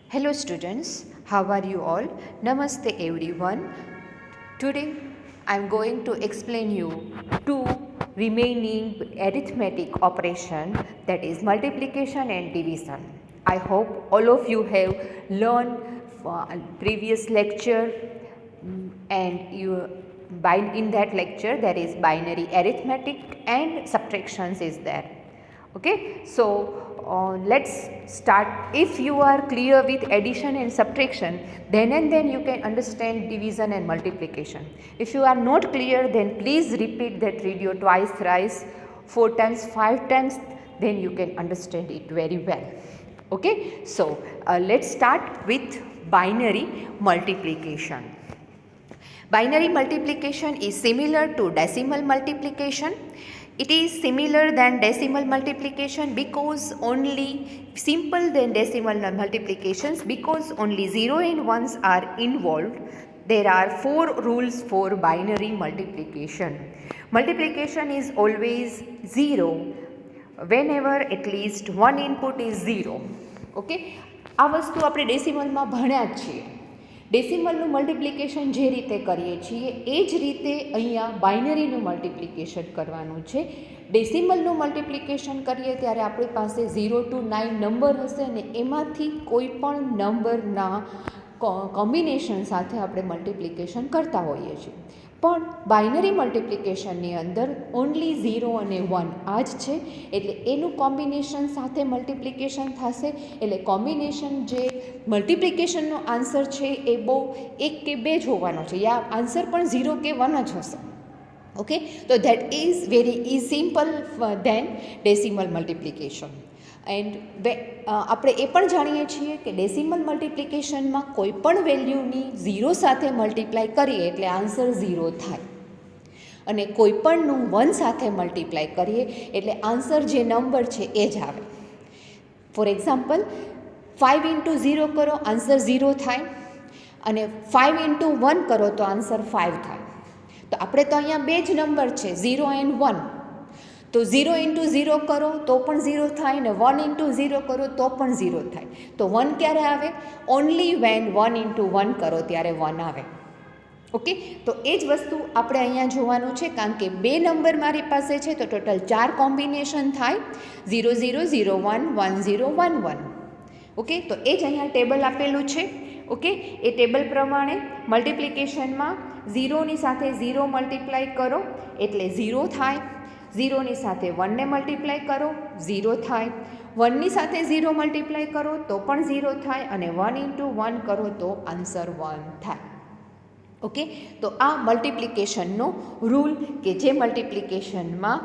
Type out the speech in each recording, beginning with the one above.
Hello students, how are you all? Namaste everyone. Today I am going to explain you two remaining arithmetic operation, that is multiplication and division. I hope all of you have learned previous lecture and in that lecture there is binary arithmetic and subtractions is there. Okay, so let's start. If you are clear with addition and subtraction, then and then you can understand division and multiplication. If you are not clear, then please repeat that video twice, thrice, 4 times, 5 times, then you can understand it very well. Okay, so let's start with binary multiplication. Binary multiplication is similar to decimal multiplication. It is similar than decimal multiplication because only simple than decimal multiplications because only 0 and 1s are involved. There are 4 rules for binary multiplication. Multiplication is always 0 whenever at least one input is 0. Okay, આ વસ્તુ આપણે ડેસિમલમાં ભણ્યા જ છીએ. ડેસિમલનું multiplication જે રીતે કરીએ છીએ એ જ રીતે અહીંયા બાઇનરીનું મલ્ટિપ્લિકેશન કરવાનું છે. ડેસિમલનું મલ્ટિપ્લિકેશન કરીએ ત્યારે આપણી પાસે 0 to 9 નંબર હશે અને એમાંથી કોઈ પણ નંબરના કોમ્બિનેશન સાથે આપણે મલ્ટિપ્લિકેશન કરતા હોઈએ છીએ. પણ બાઇનરી મલ્ટિપ્લિકેશનની અંદર ઓન્લી 0 અને 1 આ જ છે, એટલે એનું કોમ્બિનેશન સાથે મલ્ટિપ્લિકેશન થશે. એટલે કોમ્બિનેશન જે મલ્ટિપ્લિકેશનનો આન્સર છે એ બહુ 1 કે 2 જ હોવાનો છે, યા આન્સર પણ 0 કે 1 જ હશે. ઓકે, તો that is very simple then decimal multiplication. And આપણે એ પણ જાણીએ છીએ કે ડેસિમલ મલ્ટિપ્લિકેશનમાં કોઈ પણ વેલ્યુની 0 સાથે મલ્ટિપ્લાય કરીએ એટલે આન્સર 0 થાય, અને કોઈ પણનું 1 સાથે મલ્ટિપ્લાય કરીએ એટલે આન્સર જે નંબર છે એ જ આવે. ફોર એક્ઝામ્પલ 5 into 0 કરો આન્સર 0 થાય, અને 5 into 1 કરો તો આન્સર 5 થાય. તો આપણે તો અહીંયા બે જ નંબર છે 0 and 1, તો 0 into 0 કરો તો પણ 0 થાય ને 1 into 0 કરો તો પણ 0 થાય. તો 1 ક્યારે આવે? ઓન્લી વેન 1 into 1 કરો ત્યારે 1 આવે. ઓકે, તો એ જ વસ્તુ આપણે અહીંયા જોવાનું છે, કારણ કે બે નંબર મારી પાસે છે તો ટોટલ 4 કોમ્બિનેશન થાય, 0 0 0 1 1 0 1 1. ઓકે, તો એ જ અહીંયા ટેબલ આપેલું છે. ઓકે, એ ટેબલ પ્રમાણે મલ્ટિપ્લિકેશનમાં 0ની સાથે 0 મલ્ટિપ્લાય કરો એટલે 0 થાય, 0ની સાથે 1ને મલ્ટિપ્લાય કરો 0 થાય, 1ની સાથે 0 મલ્ટિપ્લાય કરો તો પણ 0 થાય, અને 1 into 1 કરો તો આન્સર 1 થાય. ઓકે, તો આ મલ્ટિપ્લિકેશનનો રૂલ કે જે મલ્ટિપ્લિકેશનમાં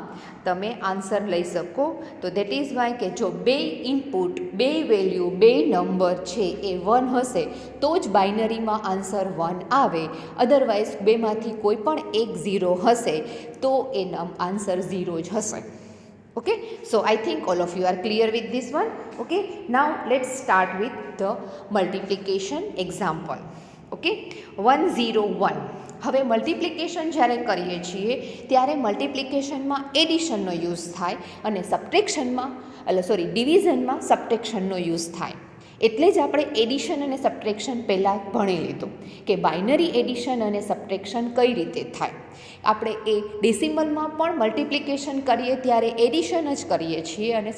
તમે આન્સર લઈ શકો. તો દેટ ઇઝ વાય કે જો બે ઇનપુટ, બે વેલ્યુ, બે નંબર છે એ 1 હશે તો જ બાઇનરીમાં આન્સર 1 આવે, અદરવાઇઝ બેમાંથી કોઈ પણ એક 0 હશે તો એ આન્સર 0 જ હશે. Okay, so I think all of you are clear with this one. Okay, now let's start with the multiplication example. Okay, 1 0 1. હવે મલ્ટિપ્લિકેશન જ્યારે કરીએ છીએ ત્યારે મલ્ટિપ્લિકેશનમાં એડિશનનો યુઝ થાય અને ડિવિઝનમાં સબટ્રેક્શનનો યુઝ થાય. એટલે જ આપણે એડિશન અને સબટ્રેક્શન પહેલાં ભણી લીધું કે બાઇનરી એડિશન અને સબટ્રેક્શન કઈ રીતે થાય. આપણે એ ડેસિમલમાં પણ મલ્ટિપ્લિકેશન કરીએ ત્યારે એડિશન જ કરીએ છીએ અને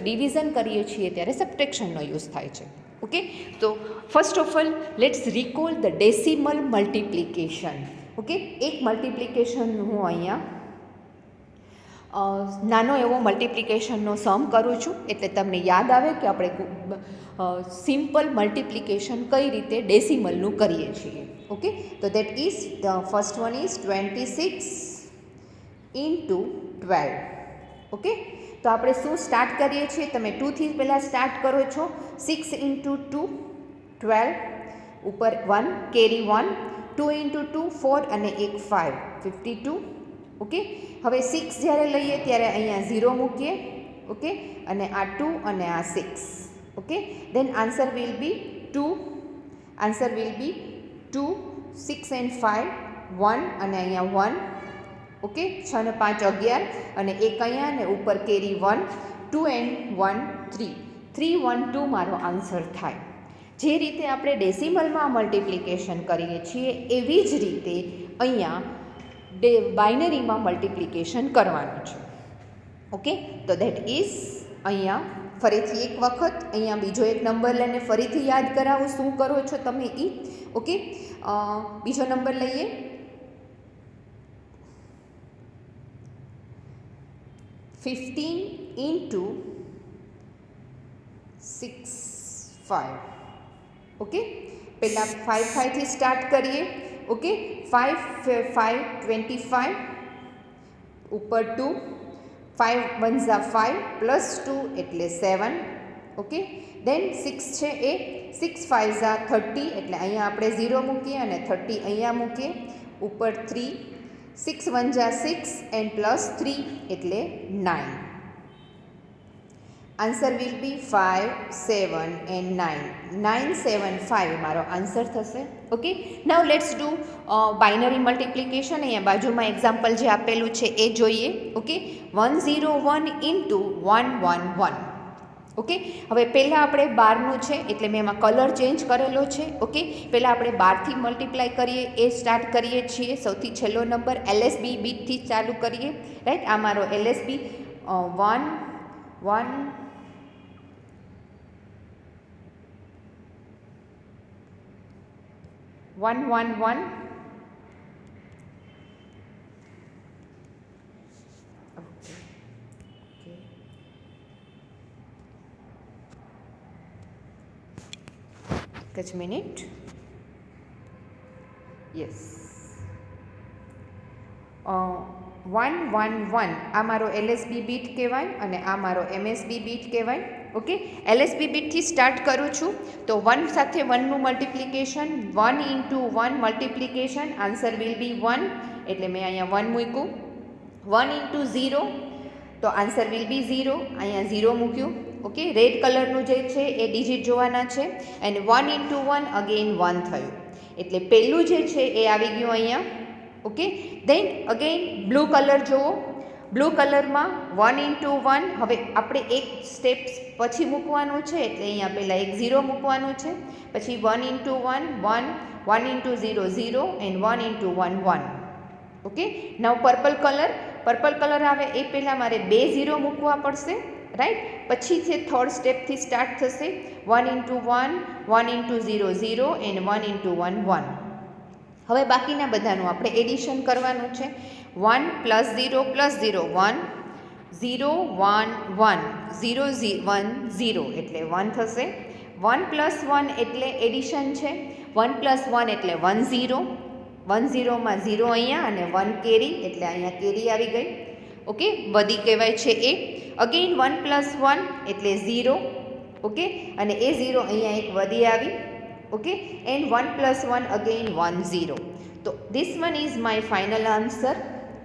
ડિવિઝન કરીએ છીએ ત્યારે સબટ્રેક્શનનો યુઝ થાય છે. ઓકે, તો first of all let's recall the decimal multiplication. Okay, એક મલ્ટિપ્લિકેશન હું અહીંયા નાનો એવો મલ્ટિપ્લિકેશનનો સમ કરું છું એટલે તમને યાદ આવે કે આપણે સિમ્પલ મલ્ટિપ્લિકેશન કઈ રીતે ડેસિમલનું કરીએ છીએ. ઓકે, તો that is the first one is 26 into 12. Okay, તો આપણે શું સ્ટાર્ટ કરીએ છીએ? તમે 2થી પહેલાં સ્ટાર્ટ કરો છો. 6 into 2 12, ઉપર 1 કેરી 1, 2 into 2 4 અને 1 5 52. ઓકે, હવે 6 જ્યારે લઈએ ત્યારે અહીંયા 0 મૂકીએ. ઓકે, અને આ 2 અને આ 6. Okay, then answer will be 2, 6 and 5 1 અને અહીંયા 1. ઓકે, 6 ને 5 11 અને 1 અહીંયા, અને ઉપર કેરી 1, 2 and 1 3. 312 મારો આન્સર થાય. જે રીતે આપણે ડેસિમલમાં મલ્ટિપ્લિકેશન કરીએ છીએ એવી જ રીતે અહીંયા બાઇનરીમાં મલ્ટિપ્લિકેશન કરવાનું છે. ઓકે, તો દેટ ઇઝ અહીંયા ફરીથી એક વખત અહીંયા બીજો એક નંબર લઈને ફરીથી યાદ કરાવું શું કરો છો તમે એ. ઓકે, બીજો નંબર લઈએ. 15 into 6 5. ઓકે, પહેલાં 5 5થી સ્ટાર્ટ કરીએ. ઓકે, 5 5 25 ઉપર 2, 5 1 5 પ્લસ 2 એટલે 7. ઓકે, દેન 6 છે એ 6 5 30 એટલે અહીંયા આપણે 0 મૂકીએ અને 30 અહીંયા મૂકીએ. ઉપર 3, 6 1 6 એન્ડ પ્લસ 3 એટલે 9. Answer will B 5 7 and 9. 9 7 5 મારો આન્સર થશે. Okay, now let's do binary multiplication. અહીંયા બાજુમાં એક્ઝામ્પલ જે આપેલું છે એ જોઈએ. Okay, 101 into 111. ઓકે, હવે પહેલાં આપણે 12નું છે એટલે મેં એમાં કલર ચેન્જ કરેલો છે. ઓકે, પહેલાં આપણે 12થી મલ્ટીપ્લાય કરીએ એ સ્ટાર્ટ કરીએ છીએ. સૌથી છેલ્લો નંબર LSB બીટથી ચાલુ કરીએ. રાઈટ, આ મારો LSB 1 1 1 1 1. એક જ મિનિટ. યસ, 1 1 1 આ મારો LSB બીટ કહેવાય અને આ મારો MSB બીટ કહેવાય. ઓકે, LSB બીટથી સ્ટાર્ટ કરું છું તો 1 સાથે 1નું multiplication, 1 into 1 multiplication, answer will be 1 એટલે મેં અહીંયા 1 મૂક્યું. 1 ઇન્ટુ 0 તો આન્સર વિલ બી 0, અહીંયા 0 મૂક્યું. ઓકે, રેડ કલરનું જે છે એ ડિજિટ જોવાના છે અને 1 ઇન્ટુ 1 અગેન 1 થયું એટલે પહેલું જે છે એ આવી ગયું અહીંયા. ઓકે, દેન અગેન બ્લુ કલર જુઓ. બ્લુ કલરમાં 1 ઇન્ટુ 1 હવે આપણે એક સ્ટેપ પછી મૂકવાનું છે એટલે અહીંયા પહેલાં એક 0 મૂકવાનું છે. પછી 1 into 1 1, 1 into 0 0 and 1 into 1 1. Okay, નવ પર્પલ કલર આવે એ પહેલાં મારે 2 0 મૂકવા પડશે. રાઈટ, પછી છે થર્ડ સ્ટેપથી સ્ટાર્ટ થશે. 1 ઇન્ટુ 1, 1 ઇન્ટુ 0 0 એન્ડ 1 ઇન્ટુ 1 1. હવે બાકીના બધાનું આપણે એડિશન કરવાનું છે. 1 પ્લસ 0 પ્લસ 0 1, 0 1 1, 0 1 0 એટલે 1 થશે. 1 પ્લસ 1 એટલે એડિશન છે. 1 પ્લસ 1 એટલે 1 0, 1 0માં 0 અહીંયા અને 1 કેરી એટલે અહીંયા કેરી આવી ગઈ. ઓકે, વધી કહેવાય છે એ. અગેન 1 પ્લસ 1 એટલે 0. ઓકે, અને એ 0 અહીંયા એક વધી આવી. Okay, and 1 plus 1 again 1 0. તો this one is my final answer.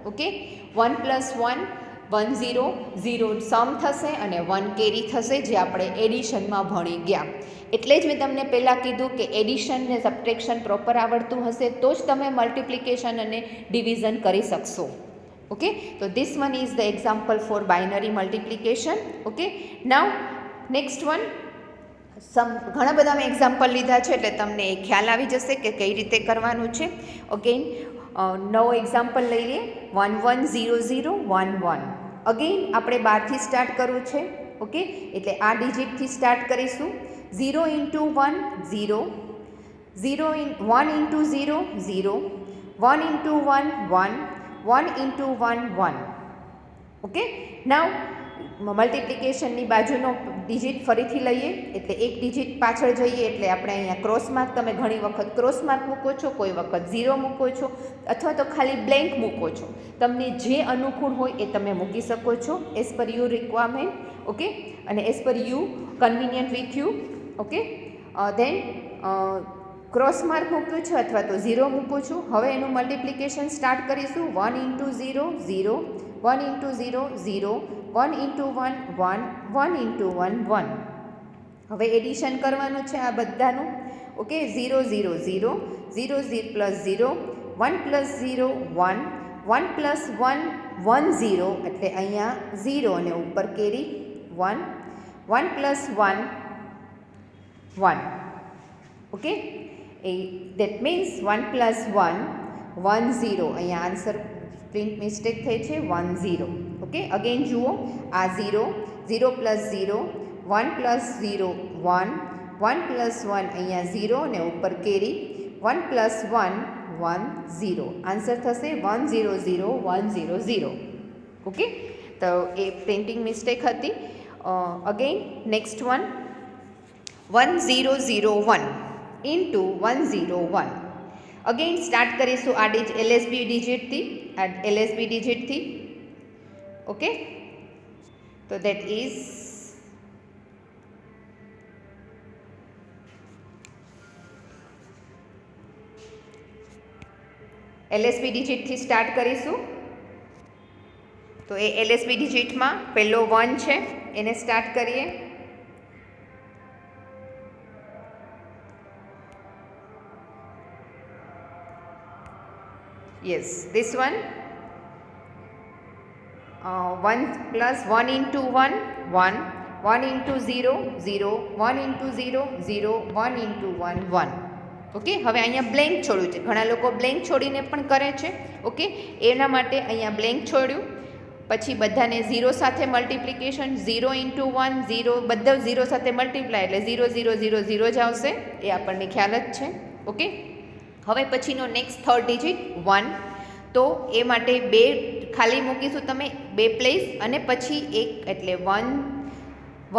Okay, 1 plus 1 1 0 0 સમ થશે અને 1 કેરી થશે જે આપણે એડિશનમાં ભણી ગયા. એટલે જ મેં તમને પહેલાં કીધું કે એડિશન ને સબટ્રેક્શન પ્રોપર આવડતું હશે તો જ તમે મલ્ટિપ્લિકેશન અને ડિવિઝન કરી શકશો. ઓકે, તો this one is the example four binary multiplication. Okay, now next one. ઘણા બધા મેં એક્ઝામ્પલ લીધા છે એટલે તમને એ ખ્યાલ આવી જશે કે કઈ રીતે કરવાનું છે. અગેન નવો એક્ઝામ્પલ લઈ લઈએ. 1 1 0 0 1 1. અગેન આપણે 12થી સ્ટાર્ટ કરવું છે. ઓકે, એટલે આ ડિજિટથી સ્ટાર્ટ કરીશું. 0 into 1 0, 1 into 0 0, 1 into 1 1, 1 into 1 1. Okay, now મલ્ટિપ્લિકેશનની બાજુનો ડિજિટ ફરીથી લઈએ એટલે એક ડિજિટ પાછળ જઈએ એટલે આપણે અહીંયા ક્રોસ માર્ક, તમે ઘણી વખત ક્રોસ માર્ક મૂકો છો, કોઈ વખત 0 મૂકો છો અથવા તો ખાલી બ્લેન્ક મૂકો છો. તમને જે અનુકૂળ હોય એ તમે મૂકી શકો છો as per you requirement. Okay, અને as per you convenient with you. Okay, then cross mark મૂક્યું છે અથવા તો 0 મૂકું છું. હવે એનું મલ્ટિપ્લિકેશન સ્ટાર્ટ કરીશું. 1 ઇન્ટુ 0 0, 1 ઇન્ટુ 0 0, 1 ઇન્ટુ 1 1, 1 ઇન્ટુ 1 1. હવે એડિશન કરવાનું છે આ બધાનું. ઓકે, 0 0 0, 0 0 પ્લસ 0, 1 પ્લસ 0 1, 1 પ્લસ 1 1 0 એટલે અહીંયા 0 અને ઉપર કેરી 1, 1 plus 1 1. Okay, that means 1 plus 1 1 0. અહીંયા આન્સર પ્રિન્ટ મિસ્ટેક થઈ છે 1 0. ઓકે, અગેન જુઓ આ 0 0 પ્લસ 0 1 પ્લસ 0 1 1 પ્લસ 1 અહીંયા 0 ને ઉપર કેરી 1 પ્લસ 1 1 0. આન્સર થશે 1 0 0 1 0 0. ઓકે, તો એ પ્રિન્ટિંગ મિસ્ટેક હતી. Again next one 1 0 0 1 into 1 0 1. Again start કરીશું આ એલએસબી ડિજિટથી. ઓકે, તો દેટ ઇઝ એલએસબી ડિજિટથી સ્ટાર્ટ કરીશું. તો એ એલએસબી ડિજિટમાં પહેલો 1 છે એને સ્ટાર્ટ કરીએ. Yes, this one 1 plus 1 into 1 1 1 into 0 0 1 into 0 0 1 into 1 1. Okay, હવે અહીંયા બ્લેન્ક છોડ્યું છે. ઘણા લોકો બ્લેન્ક છોડીને પણ કરે છે. ઓકે, એના માટે અહીંયા બ્લેન્ક છોડ્યું, પછી બધાને 0 સાથે મલ્ટિપ્લિકેશન 0 ઇન્ટુ 1 0, બધા 0 સાથે મલ્ટીપ્લાય એટલે 0 0 0 0 જ આવશે. એ આપણને ખ્યાલ જ છે. ઓકે, હવે પછીનો નેક્સ્ટ થર્ડ ડિજિટ 1. તો એ માટે 2 ખાલી મૂકીશું તમે, 2 પ્લેસ, અને પછી 1 એટલે 1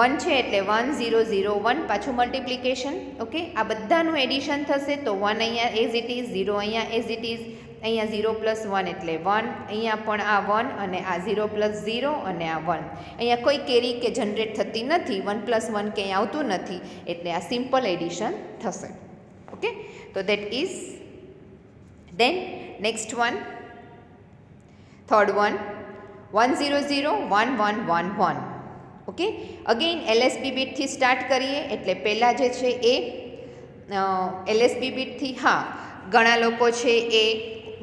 1 છે એટલે 1 0 0 1 પાછું મલ્ટિપ્લિકેશન. ઓકે, આ બધાનું એડિશન થશે તો 1 અહીંયા એઝ ઇટ ઇઝ, 0 અહીંયા એઝ ઇટ ઇઝ, અહીંયા 0 પ્લસ 1 એટલે 1, અહીંયા પણ આ 1 અને આ 0 પ્લસ 0 અને આ 1. અહીંયા કોઈ કેરી કે જનરેટ થતી નથી, 1 પ્લસ 1 ક્યાંય આવતું નથી, એટલે આ સિમ્પલ એડિશન થશે. ઓકે, તો that is then next one third one 1 0 0 1 1 1 1. Okay, again LSB બીટથી start કરીએ એટલે પહેલાં જે છે એ એલએસબી બીટથી, હા ઘણા લોકો છે એ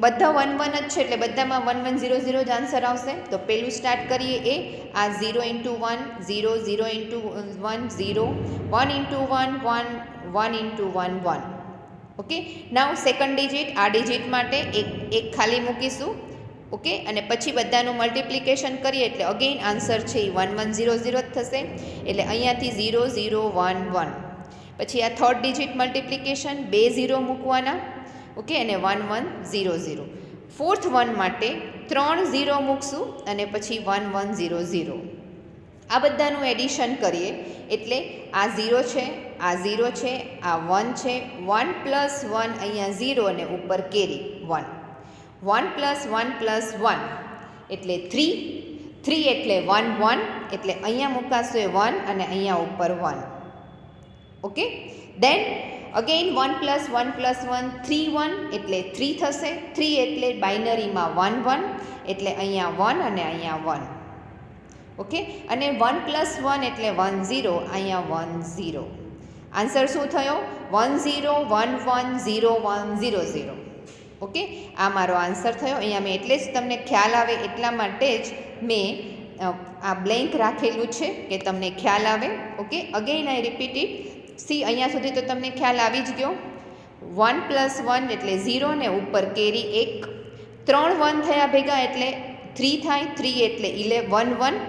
બધા 1 1 જ છે એટલે બધામાં 1 1 0 0 જ આન્સર આવશે. તો પહેલું સ્ટાર્ટ કરીએ એ આ 0 into 1 0 0 into 1 0 1 into 1 1 1 into 1 1. Okay, now second digit, આ ડિજિટ માટે એક ખાલી મૂકીશું. ઓકે, અને પછી બધાનું મલ્ટિપ્લિકેશન કરીએ એટલે અગેન આન્સર છે એ 1 1 0 0 જ થશે. એટલે અહીંયાથી 0 0 1 1. પછી આ થર્ડ ડિજિટ મલ્ટિપ્લિકેશન 2 0 મૂકવાના. ઓકે, અને 1 1 0 0. ફોર્થ વન માટે 3 0 મૂકશું અને પછી 1 1 0 0. આ બધાનું એડિશન કરીએ એટલે આ 0 છે, આ 0 છે, આ 1 છે, 1 પ્લસ 1 અહીંયા 0 અને ઉપર કેરી 1, 1 પ્લસ 1 પ્લસ 1 એટલે 3, 3 એટલે 1 1 એટલે અહીંયા મૂકાશે 1 અને અહીંયા ઉપર 1. ઓકે, દેન અગેન 1 પ્લસ 1 પ્લસ 1 3 1 એટલે 3 થશે. 3 એટલે બાઇનરીમાં 1 1 એટલે અહીંયા 1 અને અહીંયા 1. ઓકે, અને 1 પ્લસ 1 એટલે 1 0, અહીંયા 1 0. આન્સર શું થયો? 1 0 1 1 0 1 0 0. ઓકે, આ મારો આન્સર થયો. અહીંયા મેં એટલે જ તમને ખ્યાલ આવે એટલા માટે જ મેં આ બ્લેન્ક રાખેલું છે કે તમને ખ્યાલ આવે. Okay, again I repeat it. C, અહીંયા સુધી તો તમને ખ્યાલ આવી જ ગયો. 1 પ્લસ 1 એટલે 0 ને ઉપર કેરી 1, 3 1 થયા ભેગા એટલે 3 થાય, 3 એટલે 1 1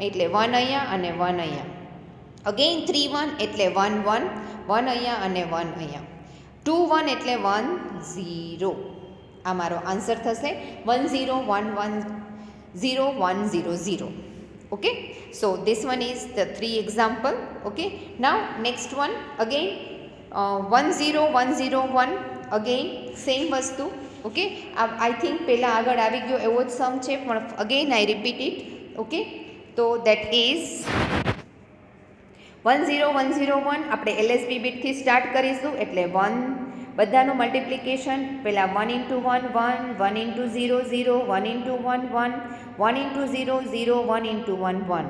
એટલે 1 અહીંયા અને 1 અહીંયા. અગેન 3 1 એટલે 1 1, 1 અહીંયા અને 1 અહીંયા. 2 1 એટલે 1 0. આ મારો આન્સર થશે 1 0 1 1 0 1 0 0. Okay, so this one is the 3 example. Okay, now next one again 1 0 1 0 1 again same વસ્તુ. ઓકે, આઈ થિંક પહેલાં આગળ આવી ગયો એવો જ સમ છે પણ again I repeat it. Okay, તો દેટ ઇઝ 1 0 1 0 1 આપણે એલએસબી બીટથી સ્ટાર્ટ કરીશું એટલે 1 બધાનું મલ્ટિપ્લિકેશન પહેલાં 1 into 1 1, 1 into 0 0, 1 into 1 1, 1 into 0 0, 1 into 1 1.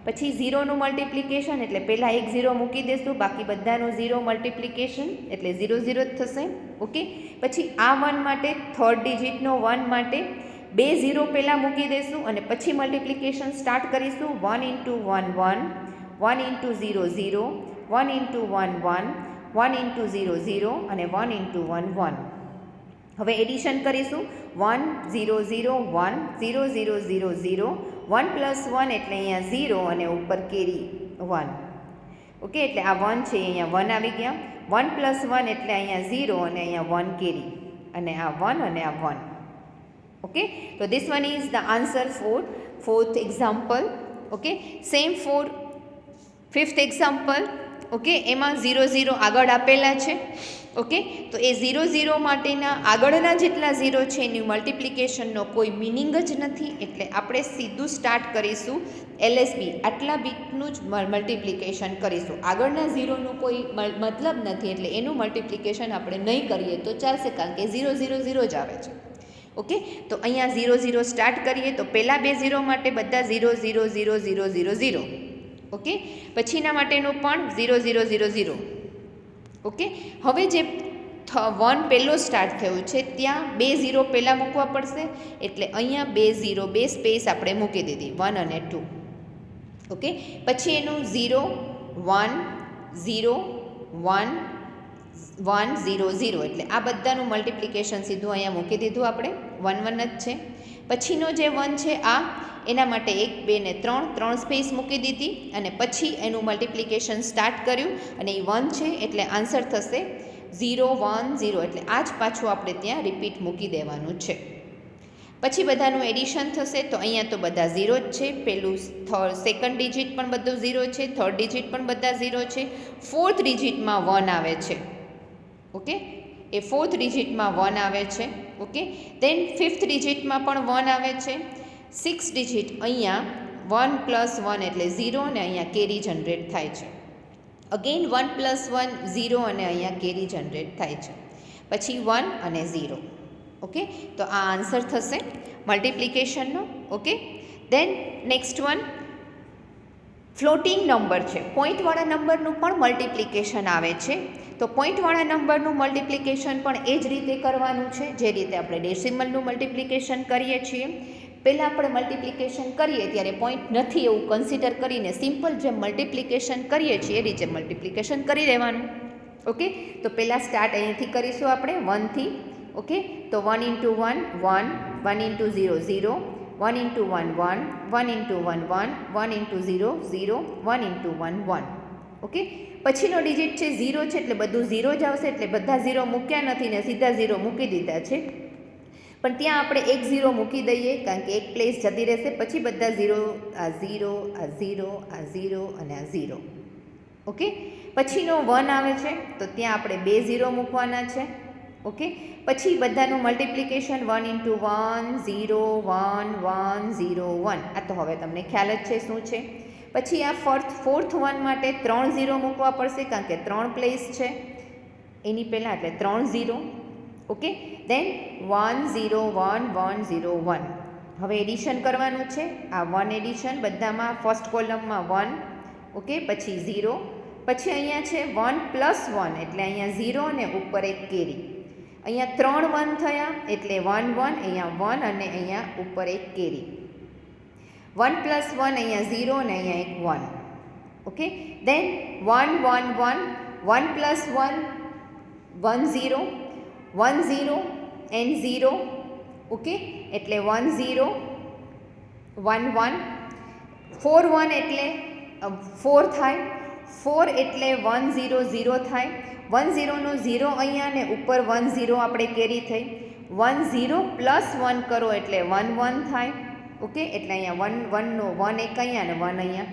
પછી 0નું મલ્ટિપ્લિકેશન એટલે પહેલાં એક 0 મૂકી દઈશું, બાકી બધાનું 0 મલ્ટિપ્લિકેશન એટલે 0 0 જ થશે. ઓકે, પછી આ 1 માટે થર્ડ ડિજિટનો 1 માટે 2 0 પહેલાં મૂકી દઈશું અને પછી મલ્ટિપ્લિકેશન સ્ટાર્ટ કરીશું. 1 ઇન્ટુ 1 1, 1 into 0 0, 1 into 1 1, 1 into 0 0 અને 1 into 1 1. હવે એડિશન કરીશું 1 0 0 1 0 0 0 0, 1 પ્લસ 1 એટલે અહીંયા 0 અને ઉપર કેરી 1. ઓકે, એટલે આ 1 છે અહીંયા 1 આવી ગયા. 1 પ્લસ 1 એટલે અહીંયા 0 અને અહીંયા 1 કેરી અને આ 1 અને આ 1. ઓકે, તો this one is the answer for fourth example. Okay, same for fifth example. Okay, એમાં 0 0 આગળ આપેલા છે. ઓકે, તો એ 0 0 માટેના આગળના જેટલા 0 છે એની મલ્ટિપ્લિકેશનનો કોઈ મિનિંગ જ નથી. એટલે આપણે સીધું સ્ટાર્ટ કરીશું એલએસબી આટલા બીટનું જ મલ્ટિપ્લિકેશન કરીશું. આગળના 0નું કોઈ મતલબ નથી, એટલે એનું મલ્ટિપ્લિકેશન આપણે નહીં કરીએ તો ચાલશે, કારણ કે 0 0 0 જ આવે છે. ઓકે, તો અહીંયા 0 0 સ્ટાર્ટ કરીએ તો પહેલાં બે 0 માટે બધા 0 0 0 0 0 0. ઓકે, પછીના માટેનું પણ 0 0 0 0. ઓકે, હવે જે 1 પહેલો સ્ટાર્ટ થયું છે ત્યાં બે 0 પહેલાં મૂકવા પડશે, એટલે અહીંયા બે 0 બે સ્પેસ આપણે મૂકી દીધી 1 અને 2. ઓકે, પછી એનું 0 1 0 1 1 0 0, એટલે આ બધાનું મલ્ટિપ્લિકેશન સીધું અહીંયા મૂકી દીધું આપણે. 1 1 જ છે. પછીનો જે 1 છે આ એના માટે 1 2 ને 3 સ્પેસ મૂકી દીધી અને પછી એનું મલ્ટિપ્લિકેશન સ્ટાર્ટ કર્યું અને એ 1 છે એટલે આન્સર થશે 0 1 0, એટલે આ જ પાછું આપણે ત્યાં રિપીટ મૂકી દેવાનું છે. પછી બધાનું એડિશન થશે તો અહીંયા તો બધા 0 જ છે. પેલું સેકન્ડ ડિજિટ પણ બધું 0 છે, થર્ડ ડિજિટ પણ બધા 0 છે, ફોર્થ ડિજિટમાં 1 આવે છે. ઓકે, એ ફોર્થ ડિજિટમાં 1 આવે છે. ઓકે, દેન ફિફ્થ ડિજિટમાં પણ 1 આવે છે. સિક્સ ડિજિટ અહીંયા 1 પ્લસ 1 એટલે 0 અને અહીંયા કેરી જનરેટ થાય છે. અગેન 1 પ્લસ 1 0 અને અહીંયા કેરી જનરેટ થાય છે. પછી 1 અને 0. ઓકે, તો આ આન્સર થશે મલ્ટિપ્લિકેશનનો. ઓકે, દેન નેક્સ્ટ વન ફ્લોટિંગ નંબર છે. પોઈન્ટવાળા નંબરનું પણ મલ્ટિપ્લિકેશન આવે છે. તો પોઈન્ટવાળા નંબરનું મલ્ટિપ્લિકેશન પણ એ જ રીતે કરવાનું છે જે રીતે આપણે ડેસિમલનું મલ્ટિપ્લિકેશન કરીએ છીએ. પહેલાં આપણે મલ્ટિપ્લિકેશન કરીએ ત્યારે પોઈન્ટ નથી એવું કન્સિડર કરીને સિમ્પલ જેમ મલ્ટિપ્લિકેશન કરીએ છીએ એ રીતે મલ્ટિપ્લિકેશન કરી દેવાનું. ઓકે, તો પહેલાં સ્ટાર્ટ અહીંથી કરીશું આપણે 1થી. ઓકે, તો 1 into 1 1, 1 into 0 0, 1 into 1 1, 1 into 1 1, 1 into 0 0, 1 into 1 1. Okay, પછીનો ડિજિટ છે 0 છે એટલે બધું 0 જ આવશે, એટલે બધા 0 મૂક્યા નથી ને સીધા 0 મૂકી દીધા છે. પણ ત્યાં આપણે એક 0 મૂકી દઈએ કારણ કે એક પ્લેસ જતી રહેશે. પછી બધા 0 આ 0 આ 0 આ 0 અને આ 0. ઓકે, પછીનો 1 આવે છે તો ત્યાં આપણે બે 0 મૂકવાના છે. ઓકે, પછી બધાનું મલ્ટિપ્લિકેશન 1 into 1 0 1 1 0 1. આ તો હવે તમને ખ્યાલ જ છે શું છે. પછી આ ફોર્થ 1 માટે 3 0 મૂકવા પડશે કારણ કે 3 પ્લેસ છે એની પહેલાં, એટલે 3 0. Okay, then 1 0 1 1 0 1. હવે એડિશન કરવાનું છે. આ 1 એડિશન બધામાં ફર્સ્ટ કોલમમાં 1. ઓકે, પછી 0, પછી અહીંયા છે 1 પ્લસ 1 એટલે અહીંયા 0 અને ઉપર એક કેરી. અહીંયા 3 1 થયા એટલે 1 1, અહીંયા 1 અને અહીંયા ઉપર એક કેરી. 1 પ્લસ 1 અહીંયા 0 અને અહીંયા એક 1. Okay, then 1 1 1, 1 plus 1 1 0, 1 0 and 0. Okay, એટલે 1 0 1 1, 4 1 એટલે 4 થાય, 4 એટલે 1 0 0 થાય. 1 0 નો 0 અહીંયા ને ઉપર 1 0 આપણે કેરી થઈ. 1 0 પ્લસ 1 કરો એટલે 1 1 થાય. ઓકે, એટલે અહીંયા 1 1 નો 1 એક અહીંયા અને 1 અહીંયા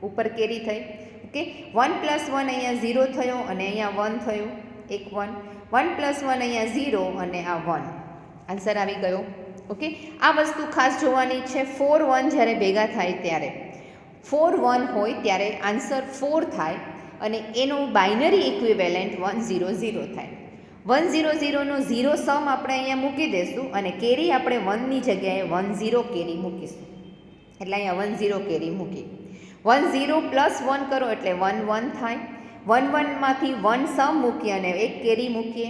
ઉપર કેરી થઈ. ઓકે, 1 પ્લસ 1 અહીંયા 0 થયો અને અહીંયા 1 થયું, એક 1. 1 પ્લસ 1 અહીંયા 0 અને આ 1. આન્સર આવી ગયો. ઓકે, આ વસ્તુ ખાસ જોવાની છે. 4 1 જ્યારે ભેગા થાય ત્યારે 4 1 હોય ત્યારે આન્સર 4 થાય અને એનો બાઇનરી ઇક્વિવેલન્ટ 1 0 0 થાય. 1 0 0 નો 0 સમ આપણે અહીંયા મૂકી દઈશું અને કેરી આપણે 1 ની જગ્યાએ 1 0 કેરી મૂકીશું. એટલે અહીંયા 1 0 કેરી મૂકી. 1 0 પ્લસ 1 કરો એટલે 1 1 થાય. 1 1 માંથી 1 સમ મૂકીએ અને એક કેરી મૂકીએ.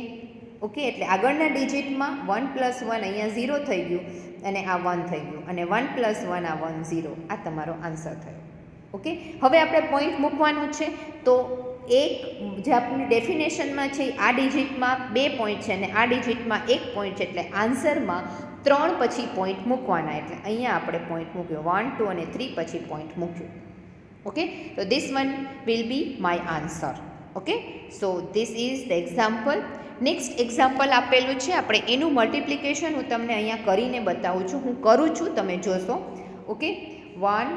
ઓકે, એટલે આગળના ડિજિટમાં 1 પ્લસ 1 અહીંયા 0 થઈ ગયું અને આ 1 થઈ ગયું અને 1 પ્લસ 1 આ 1 0. આ તમારો આન્સર થયો. ઓકે, હવે આપણે પોઈન્ટ મૂકવાનું છે. તો એક જે આપણી ડેફિનેશનમાં છે આ ડિજિટમાં 2 પોઈન્ટ છે અને આ ડિજિટમાં 1 પોઈન્ટ છે, એટલે આન્સરમાં 3 પછી પોઈન્ટ મૂકવાના. એટલે અહીંયા આપણે પોઈન્ટ મૂક્યો 1, 2 અને 3 પછી પોઈન્ટ મૂક્યો. ઓકે, તો this one will be my answer. Okay, so this is the example. Next example આપેલું છે, આપણે એનું મલ્ટિપ્લિકેશન હું તમને અહીંયા કરીને બતાવું છું. હું કરું છું, તમે જોશો. ઓકે, 1,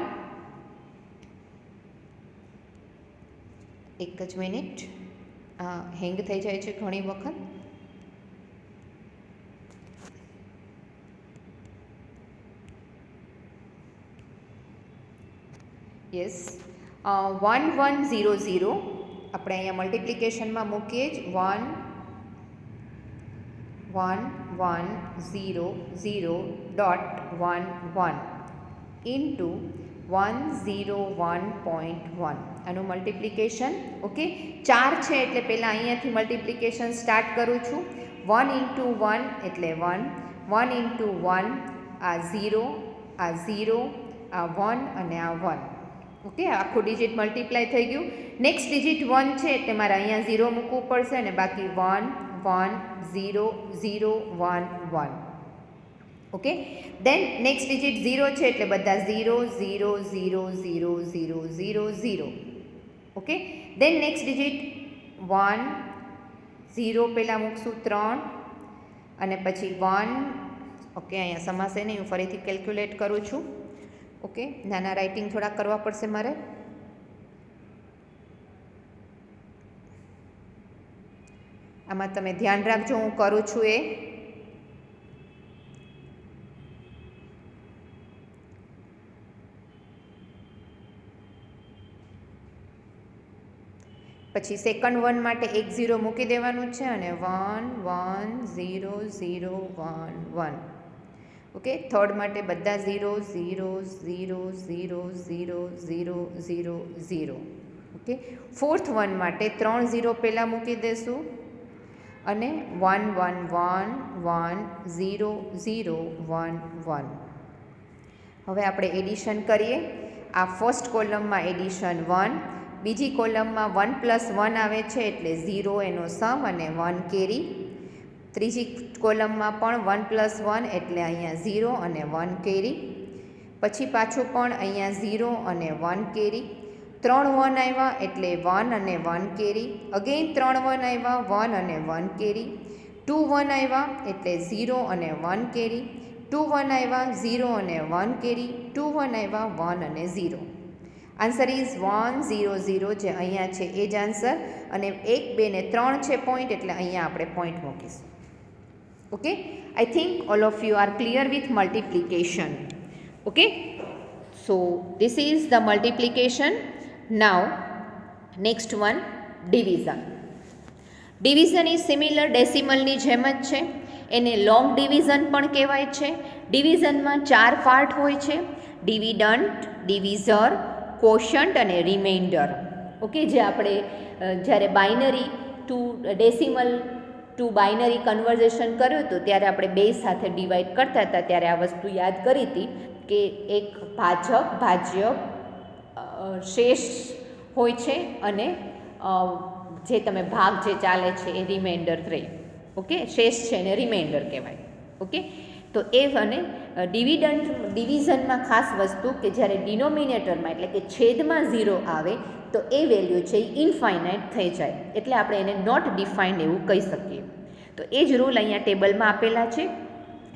એક જ મિનિટ, હેંગ થઈ જાય છે ઘણી વખત. યસ, 1 1 0 0 આપણે અહીંયા મલ્ટિપ્લિકેશનમાં મૂકીએ જ. 1 1 1 0 0 ડોટ 1 1 ઇન્ટુ 101.1 આનું મલ્ટિપ્લિકેશન. ઓકે, 4 છે એટલે પહેલાં અહીંયાથી મલ્ટિપ્લિકેશન સ્ટાર્ટ કરું છું. 1 ઇન્ટુ 1 એટલે 1, 1 ઇન્ટુ 1 આ 0, આ 0, આ 1 અને આ 1. ઓકે, આખું ડિજિટ મલ્ટીપ્લાય થઈ ગયું. નેક્સ્ટ ડિજિટ 1 છે એટલે મારે અહીંયા 0 મૂકવું પડશે અને બાકી 1 1 0 0 1 1. ઓકે, દેન નેક્સ્ટ ડિજિટ 0 છે એટલે બધા 0 0 0 0 0 0 0. ઓકે, દેન નેક્સ્ટ ડિજિટ 1 0 પહેલાં મૂકશું 3 અને પછી 1. ઓકે, અહીંયા સમાશે નહીં, હું ફરીથી કેલ્ક્યુલેટ કરું છું. ઓકે, નાના રાઇટિંગ થોડા કરવા પડશે મારે. આમાં તમે ધ્યાન રાખજો હું કરું છું એ. પછી સેકન્ડ 1 માટે 1 0 મૂકી દેવાનું છે અને 1 1 0 0 1 1. ઓકે, થર્ડ માટે બધા 0 0 0 0 0 0 0 0. ઓકે, ફોર્થ 1 માટે 3 0 પહેલાં મૂકી દેશું અને 1 1 1 1 0 0 1 1. હવે આપણે એડિશન કરીએ. આ ફર્સ્ટ કોલમમાં એડિશન 1, બીજી કોલમમાં 1 પ્લસ 1 આવે છે એટલે 0 એનો સમ અને 1 કેરી. ત્રીજી કોલમમાં પણ 1 પ્લસ 1 એટલે અહીંયા 0 અને 1 કેરી. પછી પાછું પણ અહીંયા 0 અને 1 કેરી. 3 1 આવ્યા એટલે 1 અને 1 કેરી. અગેન 3 1 આવ્યા 1 અને 1 કેરી. 2 1 આવ્યા એટલે 0 અને 1 કેરી. 2 1 આવ્યા 0 અને 1 કેરી. 2 1 આવ્યા 1 અને 0. આન્સર ઇઝ 1 0 0 જે અહીંયા છે એ જ આન્સર. અને 1 2 ને 3 છે પોઈન્ટ એટલે અહીંયા આપણે પોઈન્ટ મૂકીશું. Okay, I think all of you are clear with multiplication. Okay, so this is the multiplication. Now next one, division. Division is similar decimal ની જેમ જ છે. એને લોંગ ડિવિઝન પણ કહેવાય છે. ડિવિઝનમાં 4 પાર્ટ હોય છે: ડિવિડન્ટ, ડિવિઝર, કોશન્ટ અને રિમાઇન્ડર. ઓકે, જે આપણે જ્યારે binary to decimal to binary conversion કર્યું હતું ત્યારે આપણે 2 સાથે ડિવાઈડ કરતા હતા ત્યારે આ વસ્તુ યાદ કરી હતી કે એક ભાજક ભાજ્ય શેષ હોય છે અને જે તમે ભાગ જે ચાલે છે એ રિમાઇન્ડર રહી. ઓકે, શેષ છે એને રિમાઇન્ડર કહેવાય. ઓકે, તો એ અને ડિવિઝનમાં ખાસ વસ્તુ કે જ્યારે ડિનોમિનેટરમાં એટલે કે છેદમાં 0 આવે તો એ વેલ્યુ છે એ ઇનફાઇનાઇટ થઈ જાય એટલે આપણે એને નોટ ડિફાઇન્ડ એવું કહી શકીએ. તો એ જ રૂલ અહીંયા ટેબલમાં આપેલા છે.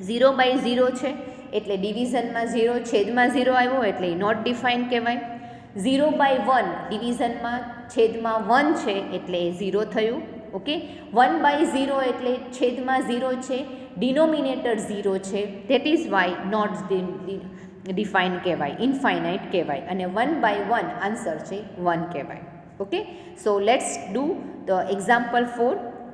0/0 છે એટલે ડિવિઝનમાં 0, છેદમાં 0 આવ્યો એટલે એ નોટ ડિફાઇન્ડ કહેવાય. 0/1 ડિવિઝનમાં છેદમાં 1 છે એટલે એ 0 થયું. ઓકે, 1/0 એટલે છેદમાં 0 છે, ડિનોમિનેટર 0 છે, that is why not define કહેવાય, ઇનફાઇનાઇટ કહેવાય. અને 1/1 આન્સર છે 1 કહેવાય. Okay, so let's do the example for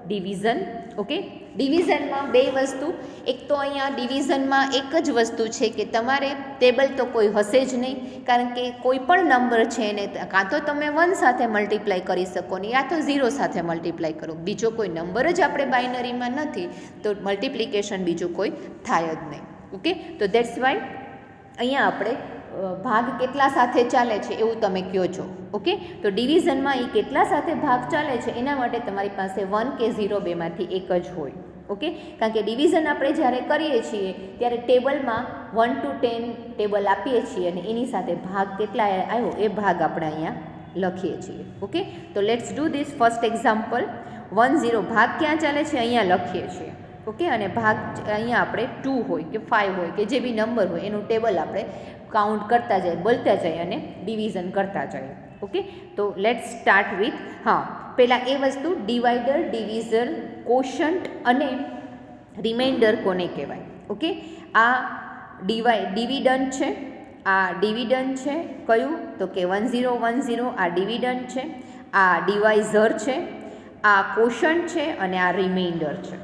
division. Okay, ડિવિઝનમાં 2 વસ્તુ. એક તો અહીંયા ડિવિઝનમાં એક જ વસ્તુ છે કે તમારે ટેબલ તો કોઈ હશે જ નહીં, કારણ કે કોઈ પણ નંબર છે એને કાં તો તમે 1 સાથે મલ્ટીપ્લાય કરી શકો ને યા તો 0 સાથે મલ્ટીપ્લાય કરો. બીજો કોઈ નંબર જ આપણે બાઇનરીમાં નથી તો મલ્ટિપ્લિકેશન બીજું કોઈ થાય જ નહીં. ઓકે, તો દેટ્સ વાય અહીંયા આપણે ભાગ કેટલા સાથે ચાલે છે એવું તમે કહો છો. ઓકે, તો ડિવિઝનમાં એ કેટલા સાથે ભાગ ચાલે છે એના માટે તમારી પાસે 1 કે 0 બેમાંથી એક જ હોય. ઓકે, કારણ કે ડિવિઝન આપણે જ્યારે કરીએ છીએ ત્યારે ટેબલમાં 1 to 10 ટેબલ આપીએ છીએ અને એની સાથે ભાગ કેટલા આવ્યો એ ભાગ આપણે અહીંયા લખીએ છીએ. ઓકે, તો let's do this first example. 1 0 ભાગ ક્યાં ચાલે છે અહીંયા લખીએ છીએ. ઓકે, અને ભાગ અહીંયા આપણે 2 હોય કે 5 હોય કે જે બી નંબર હોય એનું ટેબલ આપણે કાઉન્ટ કરતા જઈએ, બોલતા જઈએ અને ડિવિઝન કરતા જઈએ. ઓકે, તો લેટ્સ સ્ટાર્ટ વિથ, પહેલાં એ વસ્તુ ડિવાઈડર, ડિવિઝર, કોશન્ટ અને રિમાઇન્ડર કોને કહેવાય. ઓકે, આ ડિવિડન્ડ છે, આ ડિવિડન્ડ છે કયું તો કે 1010 આ ડિવિડન્ડ છે, આ ડિવાઇઝર છે, આ કોશન્ટ છે અને આ રિમાઇન્ડર છે.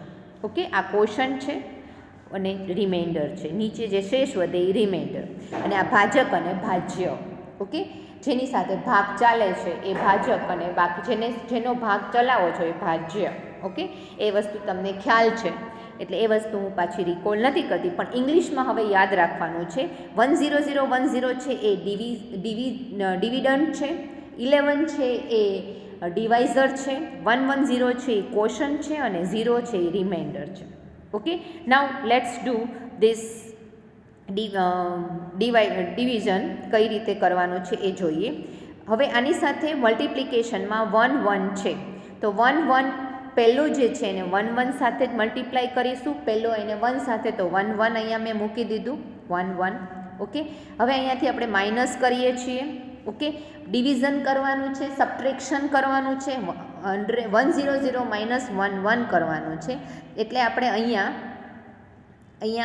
ઓકે, આ કોશન્ટ છે અને રિમાઇન્ડર છે, નીચે જે શેષ વધે એ રિમાઇન્ડર, અને આ ભાજક અને ભાજ્ય. ઓકે, જેની સાથે ભાગ ચાલે છે એ ભાજક અને બાકી જેનો ભાગ ચલાવો છો એ ભાજ્ય. ઓકે, એ વસ્તુ તમને ખ્યાલ છે એટલે એ વસ્તુ હું પાછી રિકોલ નથી કરતી, પણ ઇંગ્લિશમાં હવે યાદ રાખવાનું છે. 10010 છે એ ડિવિડન્ડ છે, 11 છે એ ડિવાઇઝર છે, 110 છે એ કોશન્ટ છે અને 0 છે એ રિમાઇન્ડર છે. Okay, now let's do this division કઈ રીતે કરવાનું છે એ જોઈએ. હવે આની સાથે મલ્ટિપ્લિકેશનમાં 1 1 છે, તો 1 1 પહેલું જે છે એને 1 1 સાથે જ મલ્ટીપ્લાય કરીશું. પહેલો એને 1 સાથે, તો 1 1 અહીંયા મેં મૂકી દીધું 1 1. ઓકે, હવે અહીંયાથી આપણે માઇનસ કરીએ છીએ. ઓકે, ડિવિઝન કરવાનું છે, સબટ્રેક્શન કરવાનું છે, 100 માઇનસ 1 1 કરવાનું છે, એટલે આપણે અહીંયા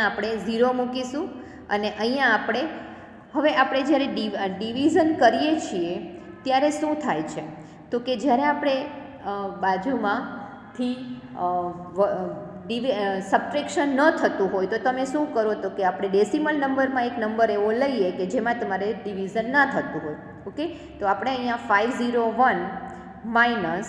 આપણે 0 મૂકીશું. અને અહીંયા આપણે જ્યારે ડિવિઝન કરીએ છીએ ત્યારે શું થાય છે તો કે જ્યારે આપણે બાજુમાંથી સબટ્રેક્શન ન થતું હોય તો તમે શું કરો તો કે આપણે ડેસિમલ નંબરમાં એક નંબર એવો લઈએ કે જેમાં તમારે ડિવિઝન ના થતું હોય. ઓકે, તો આપણે અહીંયા 501 માઇનસ